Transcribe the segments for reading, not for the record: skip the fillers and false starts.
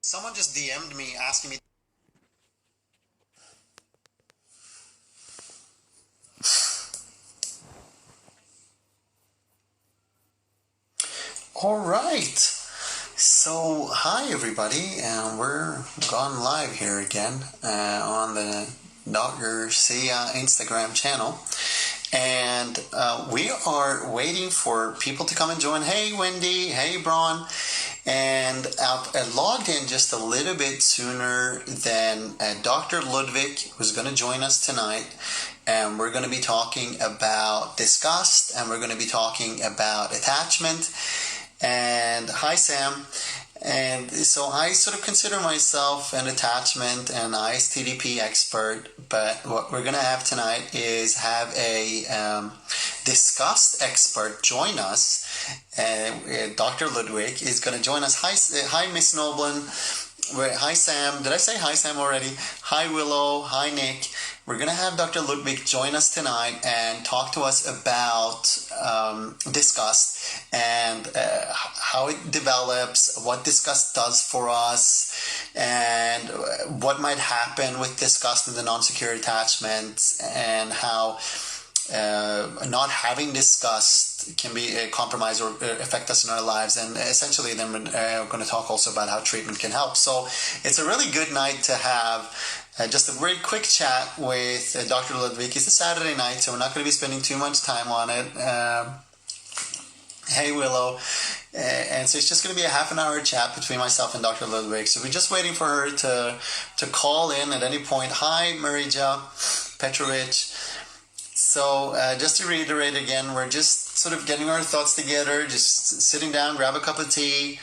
Someone just DM'd me asking me. All right. So, hi everybody, and we're gone live here again on the Dr. Sia Instagram channel. And we are waiting for people to come and join. Hey, Wendy. Hey, Braun. And I logged in just a little bit sooner than Dr. Ludvik, who's going to join us tonight. And we're going to be talking about disgust, and we're going to be talking about attachment. And hi, Sam. And so I sort of consider myself an attachment and ISTDP expert, but what we're going to have tonight is have a disgust expert join us. Dr. Ludvik is going to join us. Hi, Miss Noblin. Hi, Sam. Did I say hi, Sam, already? Hi, Willow. Hi, Nick. We're going to have Dr. Ludvik join us tonight and talk to us about disgust and how it develops, what disgust does for us, and what might happen with disgust in the non-secure attachment, and how not having disgust can be a compromise or affect us in our lives. And essentially then we're going to talk also about how treatment can help. So it's a really good night to have just a very quick chat with Dr. Ludvik. It's a Saturday night, so we're not going to be spending too much time on it. Hey, Willow. And so it's just going to be a half an hour chat between myself and Dr. Ludvik. So we're just waiting for her to call in at any point. Hi, Marija Petrovich. So just to reiterate again, we're just sort of getting our thoughts together, just sitting down, grab a cup of tea,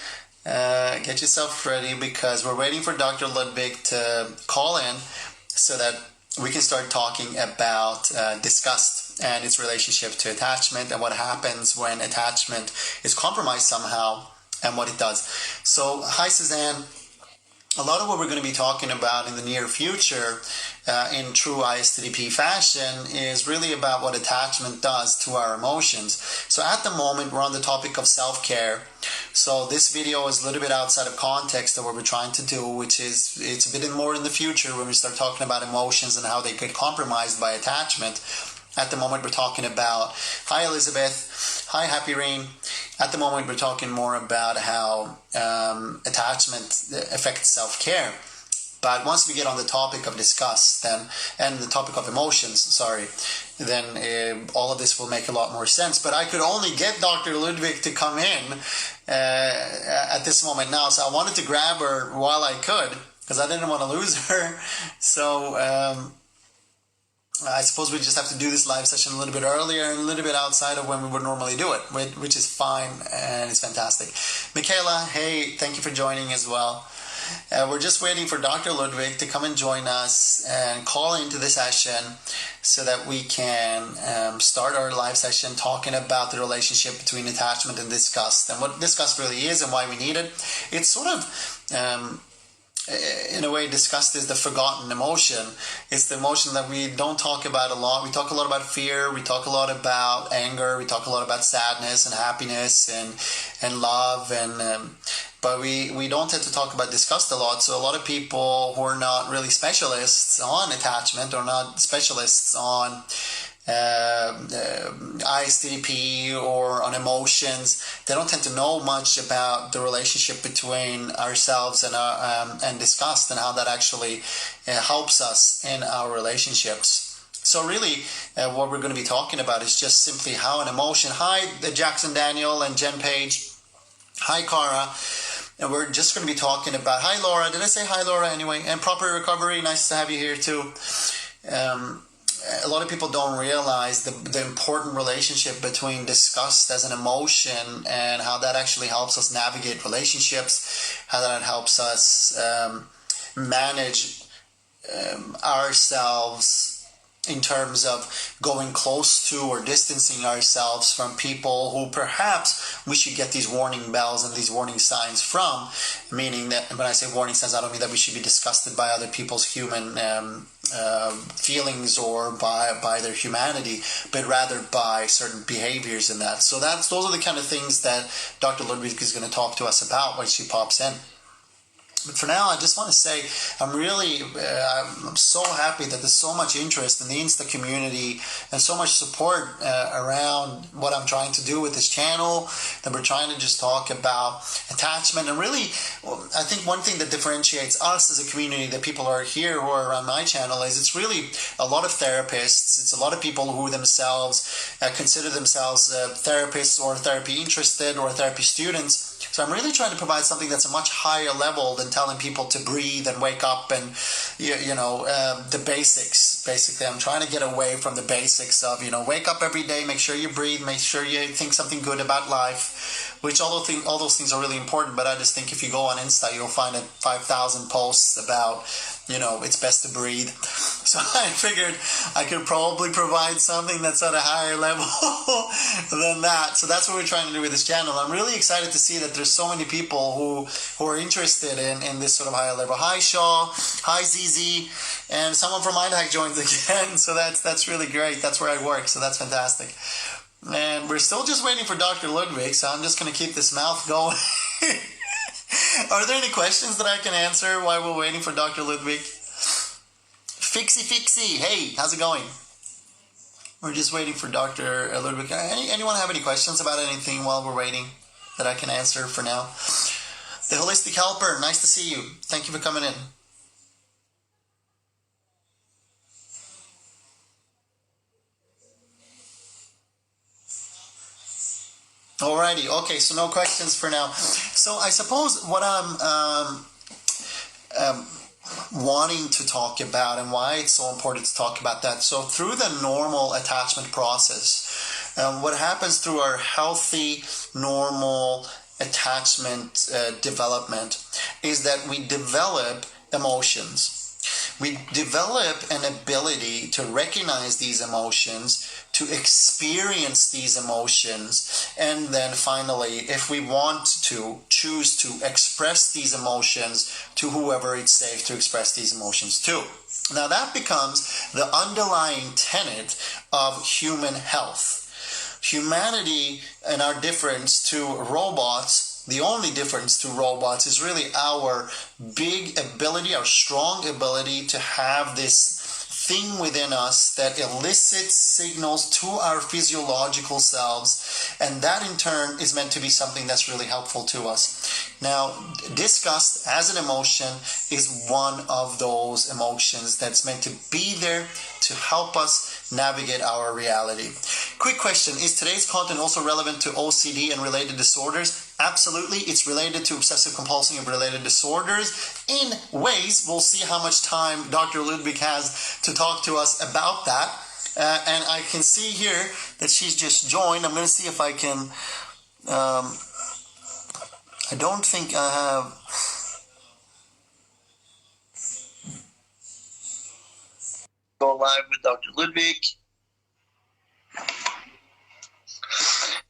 get yourself ready, because we're waiting for Dr. Ludvik to call in so that we can start talking about disgust and its relationship to attachment and what happens when attachment is compromised somehow and what it does. So, hi, Suzanne. A lot of what we're going to be talking about in the near future in true ISTDP fashion is really about what attachment does to our emotions. So at the moment, we're on the topic of self-care. So this video is a little bit outside of context of what we're trying to do, which is it's a bit more in the future when we start talking about emotions and how they get compromised by attachment. At the moment, we're talking about, hi, Elizabeth. Hi, Happy Rain. At the moment, we're talking more about how attachment affects self-care. But once we get on the topic of disgust and the topic of emotions, then all of this will make a lot more sense. But I could only get Dr. Ludvik to come in at this moment now. So I wanted to grab her while I could, because I didn't want to lose her. So I suppose we just have to do this live session a little bit earlier and a little bit outside of when we would normally do it, which is fine, and it's fantastic. Michaela, hey, thank you for joining as well. We're just waiting for Dr. Ludvik to come and join us and call into the session so that we can start our live session talking about the relationship between attachment and disgust, and what disgust really is and why we need it. It's sort of in a way, disgust is the forgotten emotion. It's the emotion that we don't talk about a lot. We talk a lot about fear. We talk a lot about anger. We talk a lot about sadness and happiness and love. But we don't tend to talk about disgust a lot. So a lot of people who are not really specialists on attachment or not specialists on ISTP or on emotions, they don't tend to know much about the relationship between ourselves and disgust, and how that actually helps us in our relationships. So really what we're going to be talking about is just simply how an emotion. Hi, Jackson Daniel and Jen Page. Hi, Cara. And we're just going to be talking about, hi, Laura. Did I say hi, Laura, anyway? And Proper Recovery, nice to have you here too. A lot of people don't realize the important relationship between disgust as an emotion and how that actually helps us navigate relationships, how that helps us manage ourselves in terms of going close to or distancing ourselves from people who perhaps we should get these warning bells and these warning signs from, meaning that when I say warning signs, I don't mean that we should be disgusted by other people's human feelings or by their humanity, but rather by certain behaviors in that. So those are the kind of things that Dr. Ludvik is going to talk to us about when she pops in. But for now, I just want to say I'm so happy that there's so much interest in the Insta community and so much support around what I'm trying to do with this channel, that we're trying to just talk about attachment. And really, I think one thing that differentiates us as a community, that people are here who are around my channel, is it's really a lot of therapists. It's a lot of people who themselves consider themselves therapists or therapy interested or therapy students. So I'm really trying to provide something that's a much higher level than telling people to breathe and wake up and, the basics. Basically, I'm trying to get away from the basics of, wake up every day, make sure you breathe, make sure you think something good about life, which all those things are really important. But I just think if you go on Insta, you'll find 5,000 posts about, it's best to breathe. So I figured I could probably provide something that's at a higher level than that. So that's what we're trying to do with this channel. I'm really excited to see that there's so many people who are interested in this sort of higher level. Hi Shaw, hi ZZ, and someone from IDHAC joins again. So that's really great. That's where I work, so that's fantastic. And we're still just waiting for Dr. Ludvik, so I'm just going to keep this mouth going. Are there any questions that I can answer while we're waiting for Dr. Ludvik? Fixie, hey, how's it going? We're just waiting for Dr. Ludvik. Anyone have any questions about anything while we're waiting that I can answer for now? The Holistic Helper, nice to see you. Thank you for coming in. Alrighty, okay, so no questions for now. So I suppose what I'm wanting to talk about and why it's so important to talk about that. So through the normal attachment process, what happens through our healthy, normal attachment development is that we develop emotions. We develop an ability to recognize these emotions, to experience these emotions, and then finally, if we want to, choose to express these emotions to whoever it's safe to express these emotions to. Now that becomes the underlying tenet of human health. Humanity and our difference to robots, the only difference to robots is really our big ability, our strong ability to have this thing within us that elicits signals to our physiological selves, and that in turn is meant to be something that's really helpful to us. Now, disgust as an emotion is one of those emotions that's meant to be there to help us navigate our reality. Quick question, is today's content also relevant to OCD and related disorders? Absolutely, it's related to obsessive compulsive and related disorders in ways. We'll see how much time Dr. Ludvik has to talk to us about that. And I can see here that she's just joined. I'm going to see if I can... I don't think I have... Go live with Dr. Ludvik.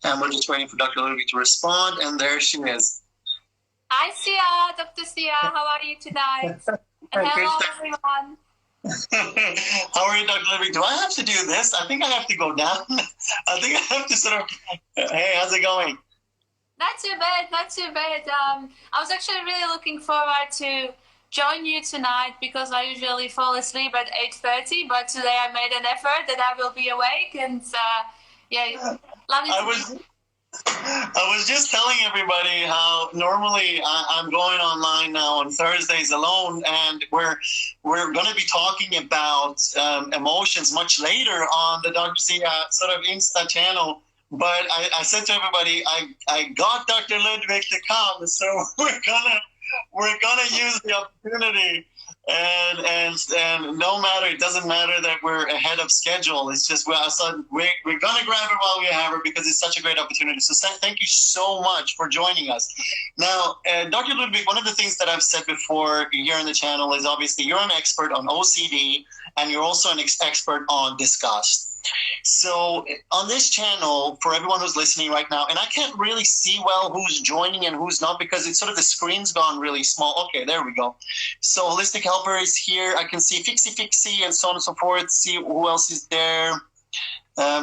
And we're just waiting for Dr. Ludvik to respond, and there she is. Hi, Sia, Dr. Sia. How are you tonight? And hello, everyone. How are you, Dr. Ludvik? Do I have to do this? I think I have to go down. I think I have to sort of... Hey, how's it going? Not too bad, not too bad. I was actually really looking forward to join you tonight because I usually fall asleep at 8:30, but today I made an effort that I will be awake, and yeah, lovely to I was just telling everybody how normally I'm going online now on Thursdays alone, and we're going to be talking about emotions much later on the Dr. C sort of Insta channel. But I said to everybody, I got Dr. Ludvik to come, so we're gonna use the opportunity. And no matter, it doesn't matter that we're ahead of schedule. It's just we're gonna grab it while we have her because it's such a great opportunity. So thank you so much for joining us. Now, Dr. Ludvik, one of the things that I've said before here on the channel is obviously you're an expert on OCD and you're also an expert on disgust. So on this channel, for everyone who's listening right now, and I can't really see well who's joining and who's not because it's sort of the screen's gone really small. Okay, there we go. So Holistic Helper is here. I can see Fixie and so on and so forth. See who else is there.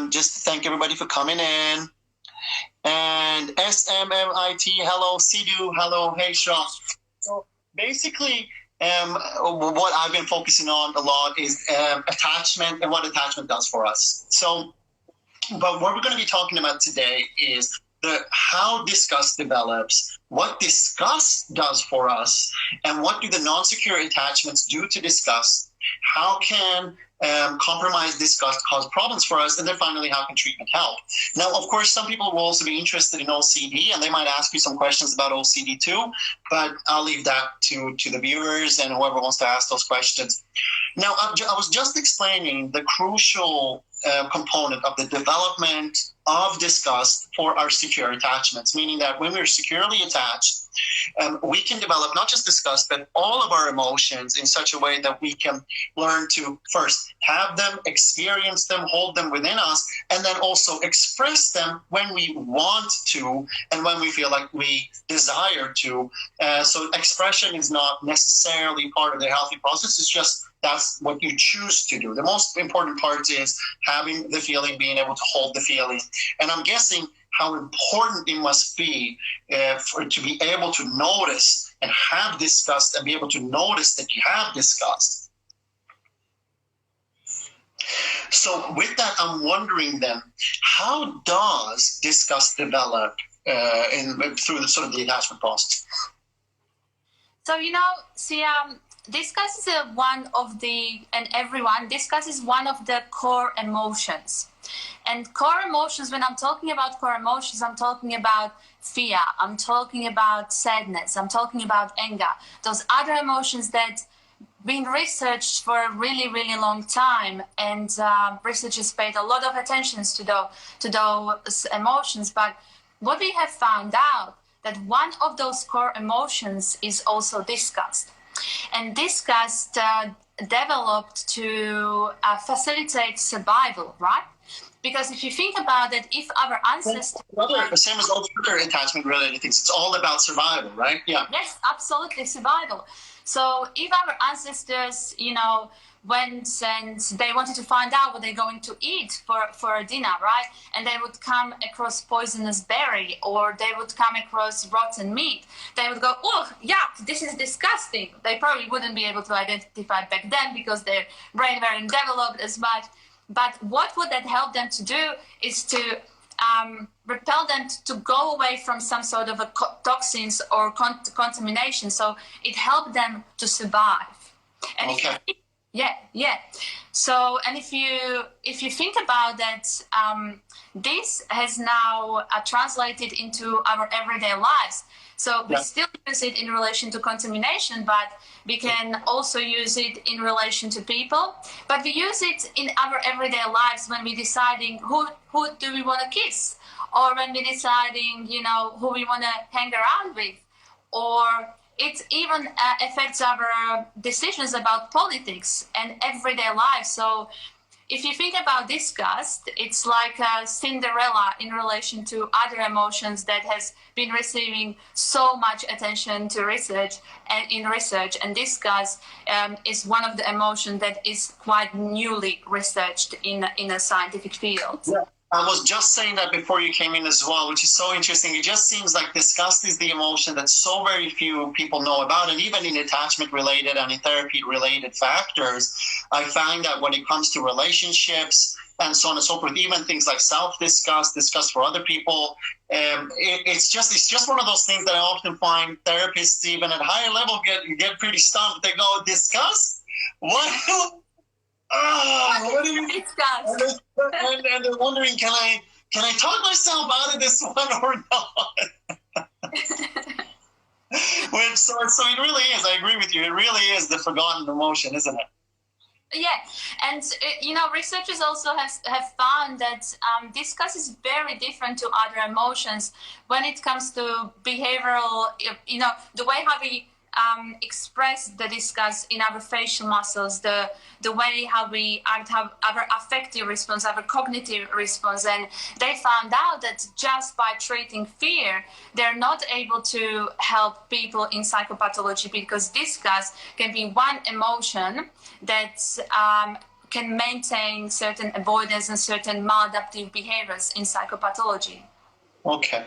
Just to thank everybody for coming in. And SMMIT, hello. Sidhu, hello. Hey, Shaw. So basically, what I've been focusing on a lot is attachment and what attachment does for us. So, but what we're going to be talking about today is how disgust develops, what disgust does for us, and what do the non-secure attachments do to disgust? How can compromised disgust cause problems for us? And then finally, how can treatment help? Now, of course, some people will also be interested in OCD, and they might ask you some questions about OCD too, but I'll leave that to the viewers and whoever wants to ask those questions. Now, I was just explaining the crucial component of the development of disgust for our secure attachments, meaning that when we're securely attached, we can develop not just disgust, but all of our emotions in such a way that we can learn to first have them, experience them, hold them within us, and then also express them when we want to and when we feel like we desire to. So expression is not necessarily part of the healthy process. It's just that's what you choose to do. The most important part is having the feeling, being able to hold the feeling. And I'm guessing how important it must be to be able to notice and have disgust and be able to notice that you have disgust. So with that, I'm wondering then, how does disgust develop through the sort of the attachment process? So, disgust is disgust is one of the core emotions. And core emotions, when I'm talking about core emotions, I'm talking about fear, I'm talking about sadness, I'm talking about anger. Those other emotions that been researched for a really, really long time, and researchers paid a lot of attention to those emotions. But what we have found out that one of those core emotions is also disgust. And disgust developed to facilitate survival, right? Because if you think about it, if our ancestors... Same as all the other attachment-related things, it's all about survival, right? Yeah. Yes, absolutely, survival. So if our ancestors, went and they wanted to find out what they're going to eat for dinner, right? And they would come across poisonous berry, or they would come across rotten meat. They would go, oh, yuck, this is disgusting. They probably wouldn't be able to identify back then because their brain weren't developed as much. But what would that help them to do is to repel them to go away from some sort of toxins or contamination. So it helped them to survive. And okay. Yeah. So, and if you think about that, this has now translated into our everyday lives. So we still use it in relation to contamination, but we can also use it in relation to people. But we use it in our everyday lives when we're deciding who do we want to kiss, or when we're deciding, who we want to hang around with, or it even affects our decisions about politics and everyday life. So if you think about disgust, it's like a Cinderella in relation to other emotions that has been receiving so much attention to research. And disgust is one of the emotions that is quite newly researched in a scientific field. Yeah. I was just saying that before you came in as well, which is so interesting. It just seems like disgust is the emotion that so very few people know about. And even in attachment-related and in therapy-related factors, I find that when it comes to relationships and so on and so forth, even things like self-disgust, disgust for other people, it's just one of those things that I often find therapists, even at higher level, get pretty stumped. They go, disgust? What? What do you discuss? And they're wondering, can I talk myself out of this one or not? So it really is. I agree with you. It really is the forgotten emotion, isn't it? Yeah, and researchers also have found that disgust is very different to other emotions when it comes to behavioral. The way how we express the disgust in our facial muscles, the way how we act, have our affective response, our cognitive response. And they found out that just by treating fear, they're not able to help people in psychopathology, because disgust can be one emotion that can maintain certain avoidance and certain maladaptive behaviors in psychopathology. Okay.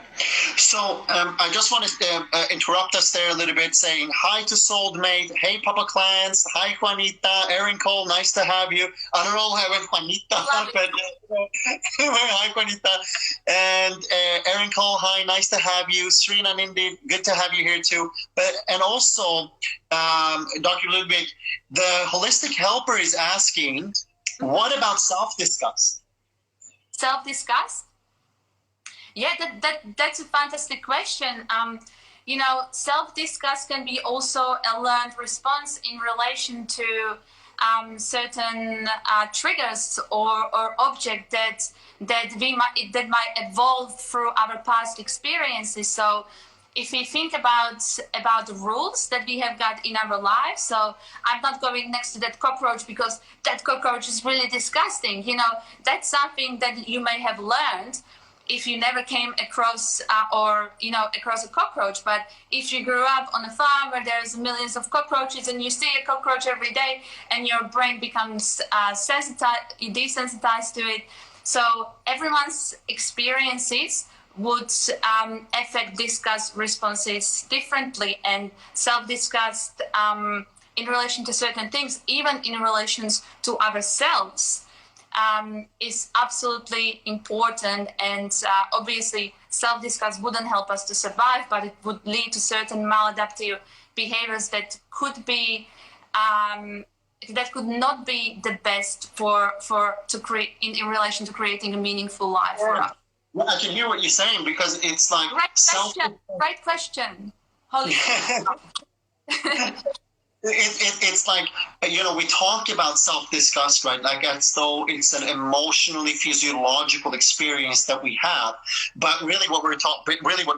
So I just want to interrupt us there a little bit, saying hi to Soulmate, hey Papa Clans, hi Juanita, Erin Cole, nice to have you. I don't know how Juanita, but hi Juanita. And Erin Cole, hi, nice to have you. Srina Nindi, good to have you here too. And also, Dr. Ludvik, the Holistic Helper is asking, what about self-disgust? Self-disgust? Yeah, that's a fantastic question. Self-disgust can be also a learned response in relation to certain triggers or object that might evolve through our past experiences. So if we think about the rules that we have got in our lives, so I'm not going next to that cockroach because that cockroach is really disgusting. That's something that you may have learned if you never came across across a cockroach. But if you grew up on a farm where there's millions of cockroaches and you see a cockroach every day and your brain becomes desensitized to it. So everyone's experiences would affect disgust responses differently, and self-disgust in relation to certain things, even in relations to ourselves, is absolutely important. And obviously self-disgust wouldn't help us to survive, but it would lead to certain maladaptive behaviors that could be that could not be the best to create in relation to creating a meaningful life for us. Well, I can hear what you're saying, because it's like right question. Holy It's like, we talk about self-disgust, right? Like as though it's an emotionally physiological experience that we have. But really what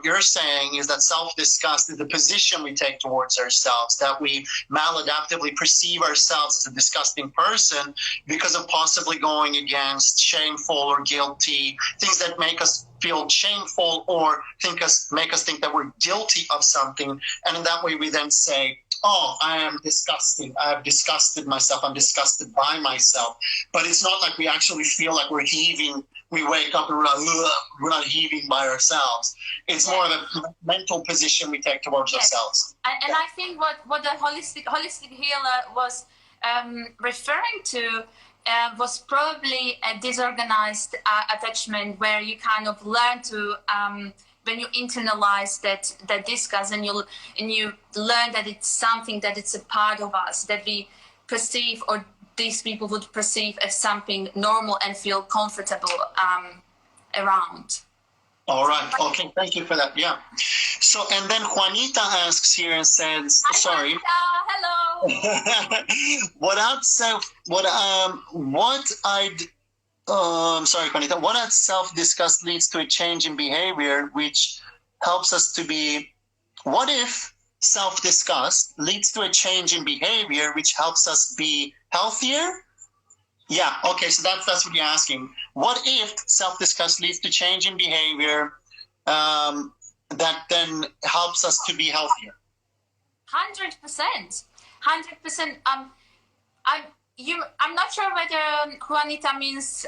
you're saying is that self-disgust is the position we take towards ourselves, that we maladaptively perceive ourselves as a disgusting person because of possibly going against shameful or guilty things that make us feel shameful or make us think that we're guilty of something. And in that way we then say, oh, I am disgusting. I have disgusted myself. I'm disgusted by myself. But it's not like we actually feel like we're heaving. We wake up and we're not heaving by ourselves. It's more of a mental position we take towards ourselves. And I think what the holistic healer was referring to was probably a disorganized attachment, where you kind of learn to when you internalize that disgust and you learn that it's something, that it's a part of us that we perceive, or these people would perceive as something normal and feel comfortable around. All right. Okay. Thank you for that. Yeah. So, and then Juanita asks here and says, Hi, sorry. Juanita, hello. Sorry, Juanita. What at self-disgust leads to a change in behavior, which helps us to be. What if self-disgust leads to a change in behavior, which helps us be healthier? Yeah. Okay. So that's what you're asking. What if self-disgust leads to change in behavior that then helps us to be healthier? 100%. 100%. I'm not sure whether Juanita means,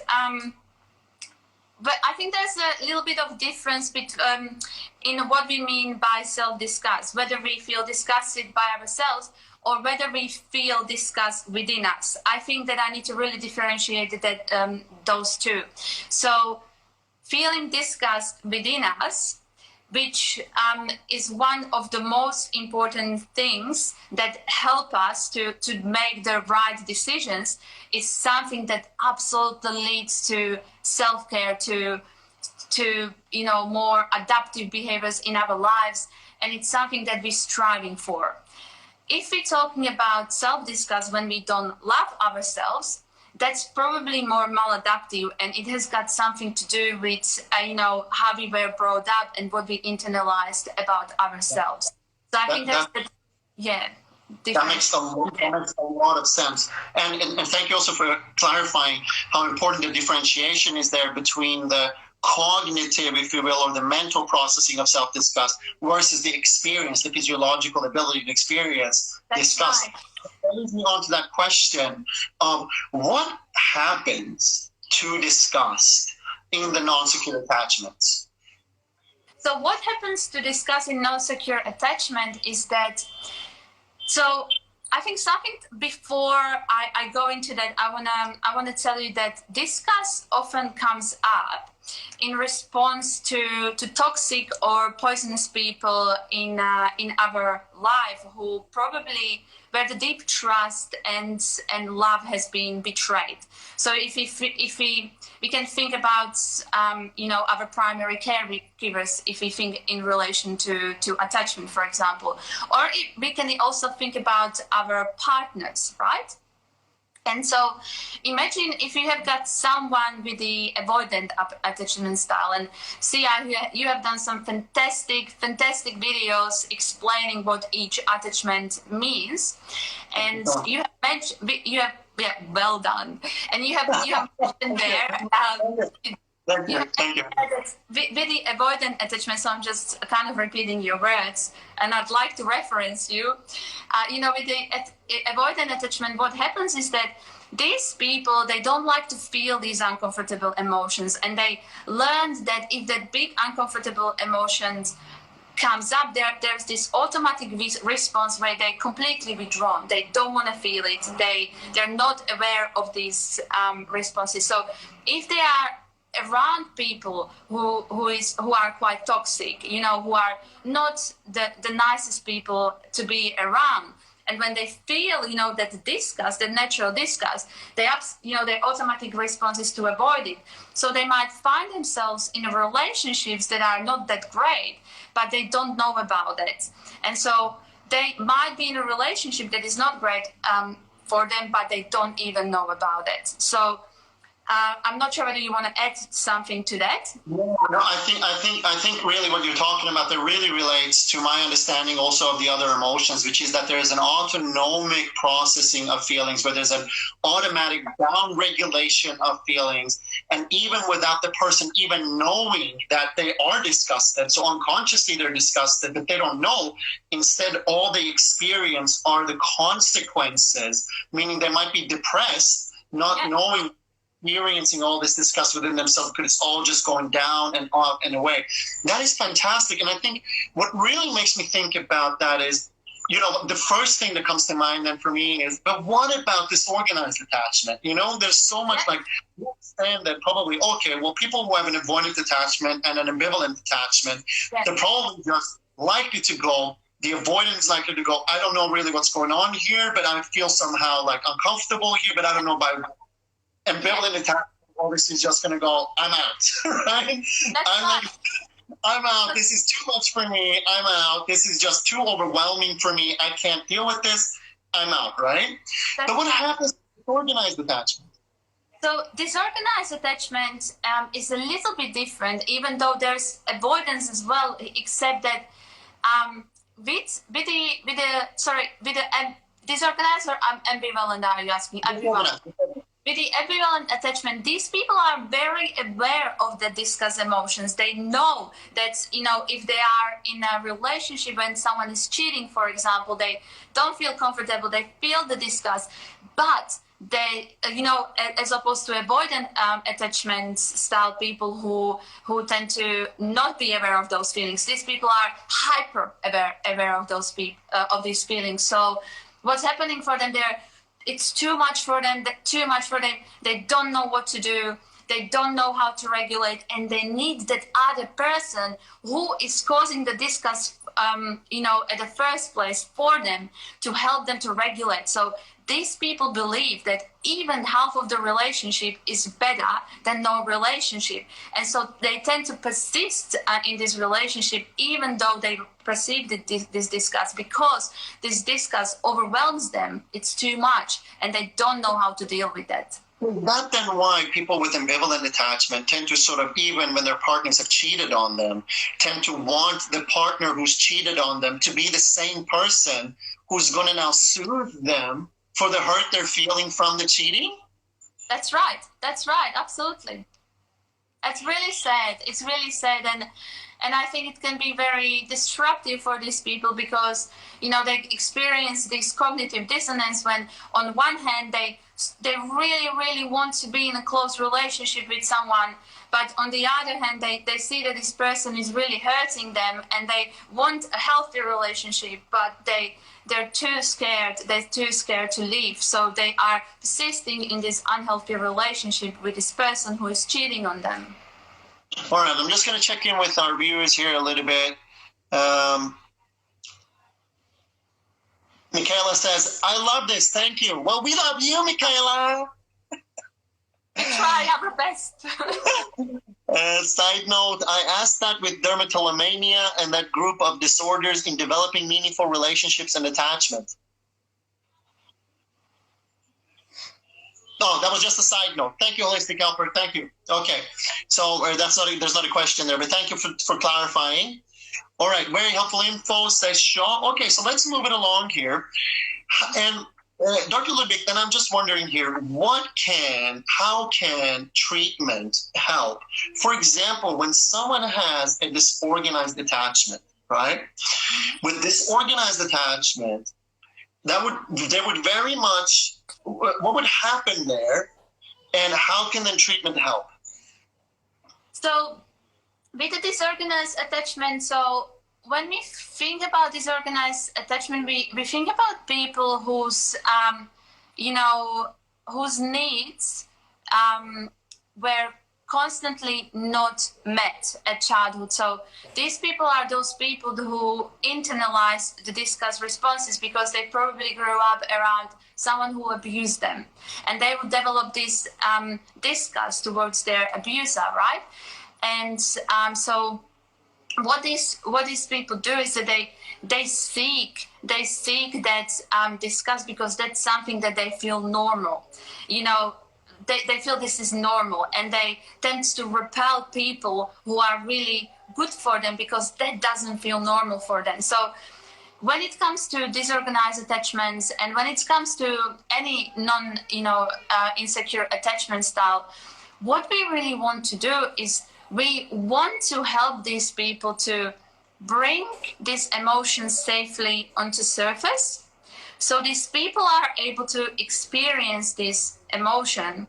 but I think there's a little bit of difference in what we mean by self-disgust, whether we feel disgusted by ourselves or whether we feel disgust within us. I think that I need to really differentiate those two. So feeling disgust within us, which is one of the most important things that help us to make the right decisions, is something that absolutely leads to self-care, to more adaptive behaviors in our lives, and it's something that we're striving for. If we're talking about self-disgust when we don't love ourselves, that's probably more maladaptive, and it has got something to do with how we were brought up and what we internalized about ourselves. So I think that makes a lot of sense. And thank you also for clarifying how important the differentiation is there between the cognitive, if you will, or the mental processing of self-disgust versus the experience, the physiological ability to experience disgust. Right. That leads me on to that question of what happens to disgust in the non-secure attachments. So what happens to discussing non-secure attachment is that, so I think something before I go into that, I wanna tell you that disgust often comes up in response to toxic or poisonous people in our life who probably where the deep trust and love has been betrayed. So if we can think about our primary caregivers, if we think in relation to attachment, for example, or we can also think about our partners, right? And so imagine if you have got someone with the avoidant attachment style, and see, you have done some fantastic videos explaining what each attachment means. And you have mentioned, yeah, well done. And you have mentioned there, Thank you. With the avoidant attachment, so I'm just kind of repeating your words, and I'd like to reference you. With the avoidant attachment, what happens is that these people, they don't like to feel these uncomfortable emotions, and they learned that if that big uncomfortable emotions comes up, there's this automatic response where they completely withdrawn. They don't want to feel it. They're not aware of these responses. So if they are around people who are quite toxic, who are not the nicest people to be around, and when they feel, that the disgust, the natural disgust, their automatic response is to avoid it. So they might find themselves in relationships that are not that great, but they don't know about it. And so they might be in a relationship that is not great for them, but they don't even know about it. So I'm not sure whether you want to add something to that. No, I think really what you're talking about that really relates to my understanding also of the other emotions, which is that there is an autonomic processing of feelings, where there's an automatic down regulation of feelings, and even without the person even knowing that they are disgusted, so unconsciously they're disgusted, but they don't know. Instead, all they experience are the consequences, meaning they might be depressed, not knowing, experiencing all this disgust within themselves, because it's all just going down and up and away. That is fantastic. And I think what really makes me think about that is, the first thing that comes to mind then for me is, but what about disorganized attachment? There's so much you understand that probably, okay, well, people who have an avoidant attachment and an ambivalent attachment, they're probably just likely to go, the avoidant is likely to go, I don't know really what's going on here, but I feel somehow like uncomfortable here, but I don't know by what. Ambivalent attachment obviously is just going to go, I'm out, right? I'm out. This is too much for me. I'm out. This is just too overwhelming for me. I can't deal with this. I'm out, right? But what happens with disorganized attachment? So disorganized attachment is a little bit different, even though there's avoidance as well, except that with the disorganized or ambivalent, are you asking? Ambivalent. With the ambivalent attachment, these people are very aware of the disgust emotions. They know that, if they are in a relationship when someone is cheating, for example, they don't feel comfortable, they feel the disgust, but they, as opposed to avoidant attachment style people who tend to not be aware of those feelings, these people are hyper aware of these feelings. So what's happening for them there? It's too much for them. They don't know what to do. They don't know how to regulate, and they need that other person who is causing the disgust, at the first place for them to help them to regulate. So these people believe that even half of the relationship is better than no relationship. And so they tend to persist in this relationship, even though they perceive this disgust, because this disgust overwhelms them. It's too much, and they don't know how to deal with that. That then why people with ambivalent attachment tend to sort of, even when their partners have cheated on them, tend to want the partner who's cheated on them to be the same person who's going to now soothe them for the hurt they're feeling from the cheating? That's right. Absolutely. It's really sad. And I think it can be very disruptive for these people, because, they experience this cognitive dissonance when, on one hand, they really, really want to be in a close relationship with someone, But on the other hand, they see that this person is really hurting them and they want a healthy relationship, but they're too scared. They're too scared to leave. So they are persisting in this unhealthy relationship with this person who is cheating on them. All right, I'm just going to check in with our viewers here a little bit. Michaela says, I love this. Thank you. Well, we love you, Michaela. We try our best. Side note, I asked that with dermatillomania and that group of disorders in developing meaningful relationships and attachment. Oh, that was just a side note. Thank you, Holistic Helper. Thank you. Okay, so there's not a question there, but thank you for clarifying. All right, very helpful info, says Shaw. Okay, so let's move it along here. And Dr. Ludvik, then I'm just wondering here, how can treatment help? For example, when someone has a disorganized attachment, right? With disorganized attachment, there would very much, what would happen there, and how can then treatment help? So, with the disorganized attachment, so when we think about disorganized attachment, we think about people whose, whose needs were constantly not met at childhood. So these people are those people who internalize the disgust responses because they probably grew up around someone who abused them. And they would develop this disgust towards their abuser, right? And so what these people do is that they seek that disgust because that's something that they feel normal. They feel this is normal, and they tend to repel people who are really good for them because that doesn't feel normal for them. So when it comes to disorganized attachments and when it comes to any insecure attachment style, what we really want to do is we want to help these people to bring these emotions safely onto surface. So these people are able to experience this emotion.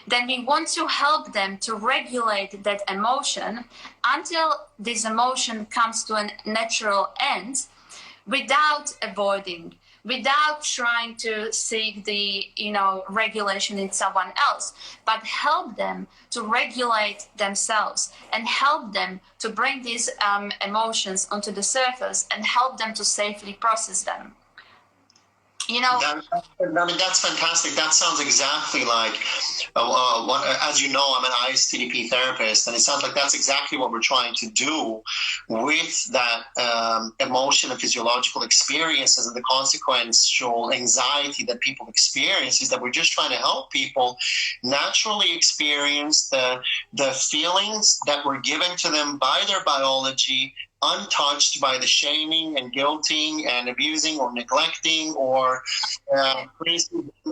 Then we want to help them to regulate that emotion until this emotion comes to a natural end without avoiding, without trying to seek the regulation in someone else, but help them to regulate themselves and help them to bring these emotions onto the surface and help them to safely process them. That's fantastic. That sounds exactly like, as you know, I'm an ISTDP therapist, and it sounds like that's exactly what we're trying to do with that emotion and physiological experiences and the consequential anxiety that people experience, is that we're just trying to help people naturally experience the feelings that were given to them by their biology, untouched by the shaming and guilting and abusing or neglecting or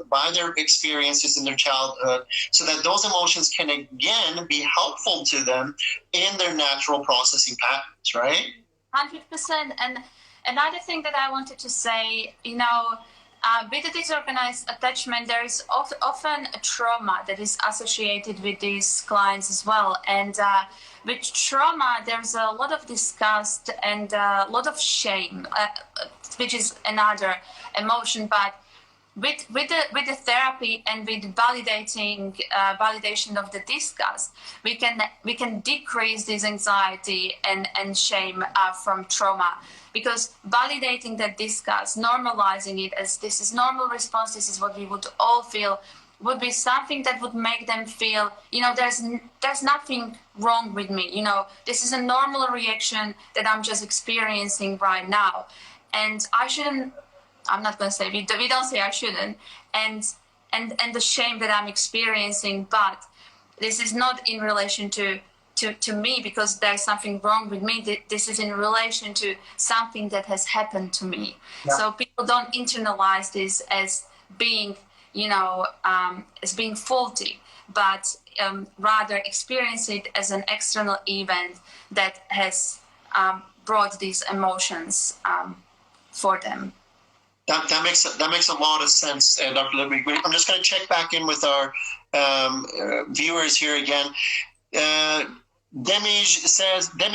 by their experiences in their childhood, so that those emotions can again be helpful to them in their natural processing patterns, right? 100%. And another thing that I wanted to say, with the disorganized attachment, there is often a trauma that is associated with these clients as well. And with trauma, there's a lot of disgust and a lot of shame, which is another emotion. But with the therapy and with validation of the disgust, we can decrease this anxiety and shame from trauma. Because validating that disgust, normalizing it as this is normal response, this is what we would all feel, would be something that would make them feel, there's nothing wrong with me. This is a normal reaction that I'm just experiencing right now. And I'm not going to say, we don't say I shouldn't. And the shame that I'm experiencing, but this is not in relation to me because there's something wrong with me. This is in relation to something that has happened to me. Yeah. So people don't internalize this as being, as being faulty, but rather experience it as an external event that has brought these emotions for them. That makes a lot of sense, Dr. Ludvik. I'm just going to check back in with our viewers here again. Demi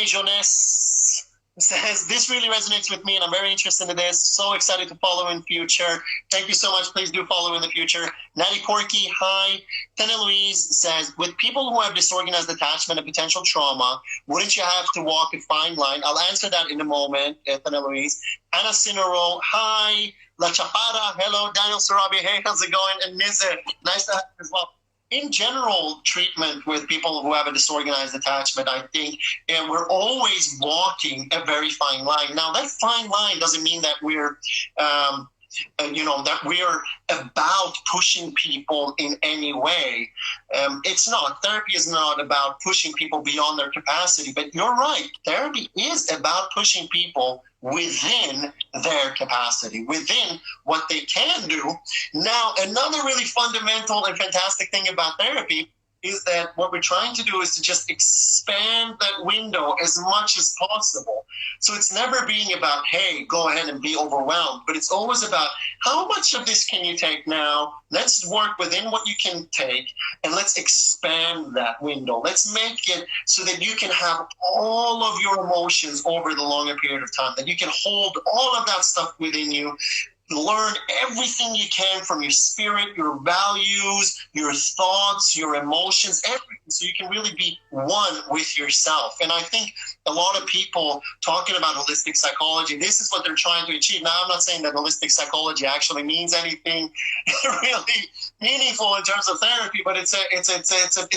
Jones says, this really resonates with me and I'm very interested in this. So excited to follow in future. Thank you so much. Please do follow in the future. Natty Corky, hi. Tana Louise says, with people who have disorganized attachment and potential trauma, wouldn't you have to walk a fine line? I'll answer that in a moment, Tana Louise. Anna Sinaro, hi. La Chapara, hello. Daniel Sarabi, hey, how's it going? And Nizar, nice to have you as well. In general, treatment with people who have a disorganized attachment, I think we're always walking a very fine line. Now, that fine line doesn't mean that we're, that we're about pushing people in any way. It's not. Therapy is not about pushing people beyond their capacity. But you're right. Therapy is about pushing people within their capacity, within what they can do. Now, another really fundamental and fantastic thing about therapy is that what we're trying to do is to just expand that window as much as possible. So it's never being about, hey, go ahead and be overwhelmed, but it's always about how much of this can you take now? Let's work within what you can take and let's expand that window. Let's make it so that you can have all of your emotions over the longer period of time, that you can hold all of that stuff within you, learn everything you can from your spirit, your values, your thoughts, your emotions, everything, so you can really be one with yourself. And I think a lot of people talking about holistic psychology, this is what they're trying to achieve. Now, I'm not saying that holistic psychology actually means anything really meaningful in terms of therapy, but it's an attempt.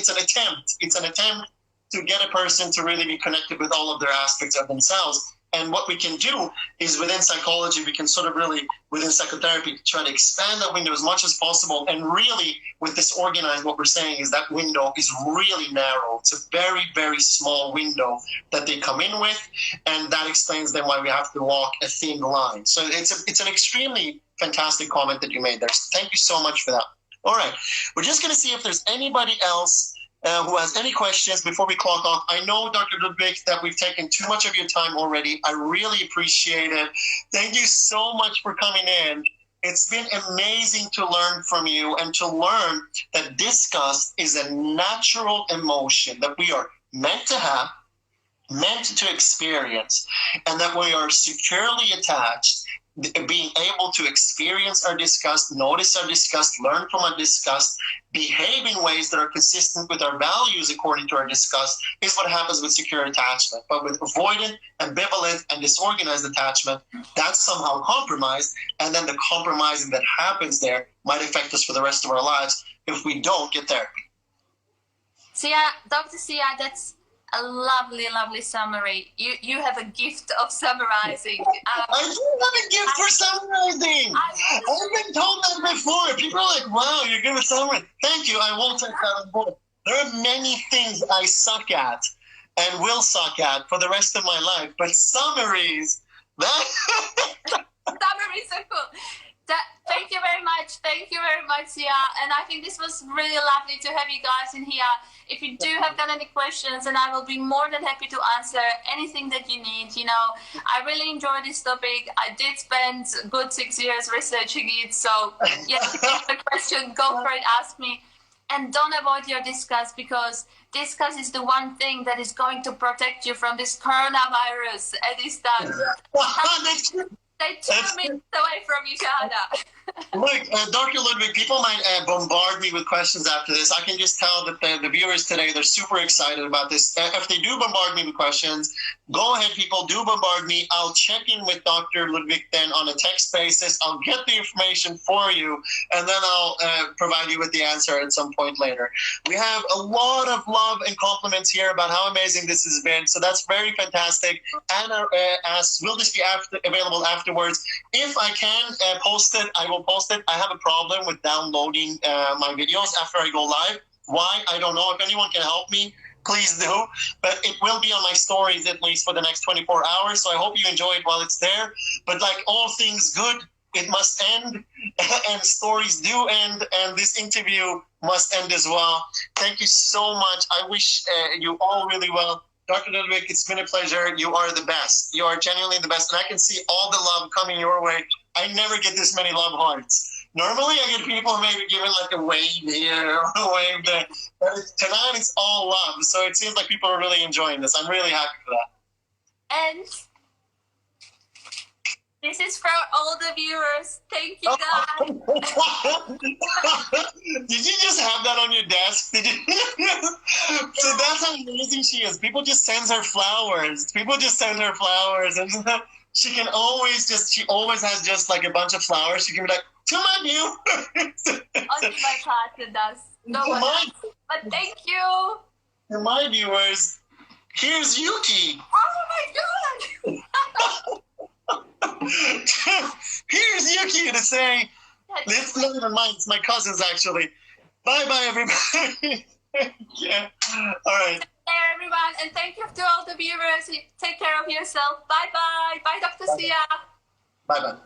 It's an attempt to get a person to really be connected with all of their aspects of themselves. And what we can do is within psychology, we can sort of really, within psychotherapy, try to expand that window as much as possible. And really, with this organized, what we're saying is that window is really narrow. It's a very, very small window that they come in with. And that explains then why we have to walk a thin line. So it's an extremely fantastic comment that you made there. So thank you so much for that. All right. We're just going to see if there's anybody else who has any questions before we clock off. I know, Dr. Ludvik, that we've taken too much of your time already. I really appreciate it. Thank you so much for coming in. It's been amazing to learn from you and to learn that disgust is a natural emotion that we are meant to have, meant to experience, and that we are securely attached. Being able to experience our disgust, notice our disgust, learn from our disgust, behave in ways that are consistent with our values according to our disgust is what happens with secure attachment. But with avoidant, ambivalent, and disorganized attachment, that's somehow compromised, and then the compromising that happens there might affect us for the rest of our lives if we don't get therapy. Sia, Dr. Sia, that's a lovely, lovely summary. You have a gift of summarizing. I do have a gift for summarizing. I've been told that before. People are like, wow, you're good at summarizing. Thank you. I will take that on board. There are many things I suck at and will suck at for the rest of my life, but summaries, that... Summaries are cool. Thank you very much. Thank you very much, Sia. And I think this was really lovely to have you guys in here. If you do have got any questions, and I will be more than happy to answer anything that you need. You know, I really enjoy this topic. I did spend a good 6 years researching it. So, yeah, if you have a question, go for it, ask me. And don't avoid your disgust, because disgust is the one thing that is going to protect you from this coronavirus at this time. Stay 2 minutes away from each other. Look, Dr. Ludvik, people might bombard me with questions after this. I can just tell that the viewers today, they're super excited about this. If they do bombard me with questions, go ahead, people, do bombard me. I'll check in with Dr. Ludvik then on a text basis. I'll get the information for you, and then I'll provide you with the answer at some point later. We have a lot of love and compliments here about how amazing this has been, so that's very fantastic. Anna asks, will this be available afterwards? If I can post it, I will post it. I have a problem with downloading my videos after I go live. Why? I don't know. If anyone can help me, please do. But it will be on my stories at least for the next 24 hours. So I hope you enjoy it while it's there. But like all things good, it must end. And stories do end. And this interview must end as well. Thank you so much. I wish you all really well. Dr. Ludvik, it's been a pleasure. You are the best. You are genuinely the best. And I can see all the love coming your way. I never get this many love hearts. Normally I get people maybe giving like a wave here or a wave there. But tonight it's all love. So it seems like people are really enjoying this. I'm really happy for that. And this is for all the viewers. Thank you, guys. Did you just have that on your desk? Did you? So that's how amazing she is. People just send her flowers. And she always has just like a bunch of flowers. She can be like, to my view. Only my partner does. No one else. But thank you. For my viewers, here's Yuki. Oh my God. Here's Yuki to say, it's not even mine, it's my cousin's actually. Bye-bye, everybody. Yeah. All right. Take care, everyone. And thank you to all the viewers. Take care of yourself. Bye-bye. Bye, Dr. Sia. Bye-bye.